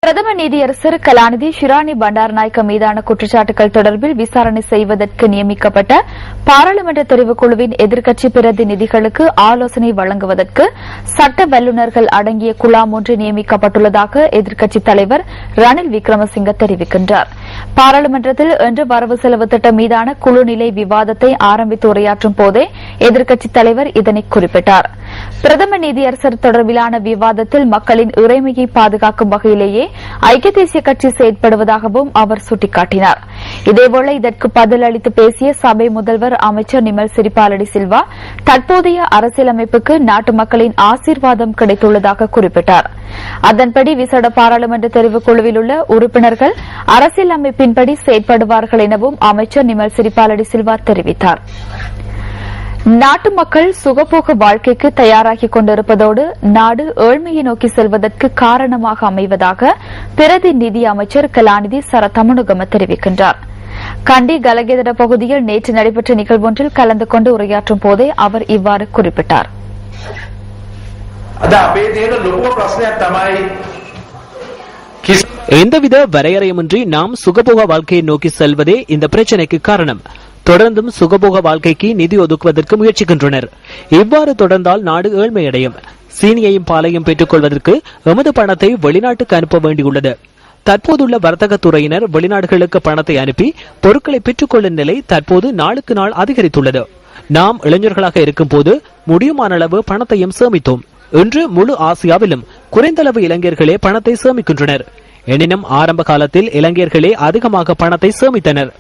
பிரதம நீதியரசர் கலாநிதி ஷிராணி பண்டாரநாயக்க மீதான குற்றச்சாட்டுகள் தொடர்பில் விசாரணை செய்வதற்கு நியமிக்கப்பட்ட பாராளுமன்ற தெரிவுக்குழுவின் எதிர்க்கட்சி பிரதிநிதிகளுக்கு ஆலோசனை வழங்குவதற்கு சட்ட வல்லுநர்கள் அடங்கிய குழாம் ஒன்று நியமிக்கப்பட்டுள்ளதாக எதிர்க்கட்சித் தலைவர் ரணில் விக்ரமசிங்க தெரிவிக்கின்றார். பாராளுமன்றத்தில் இன்று வரவு செலவு திட்டம் மீதான குழுநிலை விவாதத்தை ஆரம்பித்து உரையாற்றும் போதே எதிர்க்கட்சித் தலைவர் இதனை குறிப்பிட்டார். பிரதம நீதியரசர் தொடர்பிலான விவாதத்தில் மக்களின் இறைமையை பாதுகாக்கும் வகையிலேயே ஐக்கிய தேசிய கட்சி செயற்படுவதாகவும் அவர் சுட்டிக்காட்டினார். இதேவேளை இதற்கு பதில் அளித்து பேசிய சபை முதல்வர் அமைச்சர் நிமல் சிறிபாலடி சில்வா தற்போதைய அரசியலமைப்புக்கு நாட்டு மக்களின் ஆசீர்வாதம் கிடைத்துள்ளதாக குறிப்பிட்டார். அதன்படி விசேட பாராளுமன்ற தெரிவுக்குழுவில் உள்ள உறுப்பினர்கள் அரசியலமைப்பின்படி செயற்படுவார்கள் எனவும் அமைச்சர் நிமல் சிறிபாலடி சில்வா தெரிவித்தார். நாட்டு மக்கள் சுகபோக வாழ்க்கைக்கு தயாராகிக் கொண்டிருப்பதோடு நாடு ஏழ்மையை நோக்கி செல்வதற்கு காரணமாக அமைவதாக பிரதி நிதி அமைச்சர் கலாநிதி சர தமுனுகம தெரிவிக்கின்றார். கண்டி கலகேதர பகுதியில் நேற்று நடைபெற்ற நிகழ்வொன்றில் கலந்து கொண்டு உரையாற்றும் போதே அவர் இவ்வாறு குறிப்பிட்டார். எந்தவித வரையறையுமின்றி நாம் சுகபோக வாழ்க்கையை நோக்கி செல்வதே இந்த பிரச்சினைக்கு காரணம். தொடர்ந்தும் சுகபோக வாழ்க்கைக்கு நிதி ஒதுக்குவதற்கு முயற்சிக்கின்றனர். இவ்வாறு தொடர்ந்தால் நாடு ஏழ்மையடையும். சீனியையும் பாலையும் பெற்றுக் கொள்வதற்கு எமது பணத்தை வெளிநாட்டுக்கு அனுப்ப வேண்டியுள்ளது. தற்போதுள்ள வர்த்தக துறையினர் வெளிநாடுகளுக்கு பணத்தை அனுப்பி பொருட்களை பெற்றுக் கொள்ளும் நிலை தற்போது நாளுக்கு நாள் அதிகரித்துள்ளது. நாம் இளைஞர்களாக இருக்கும் போது முடியுமான அளவு பணத்தையும் சேமித்தோம். இன்று முழு ஆசியாவிலும் குறைந்தளவு இளைஞர்களே பணத்தை சேமிக்கின்றனர். எனினும் ஆரம்ப காலத்தில் இளைஞர்களே அதிகமாக பணத்தை சேமித்தனர்.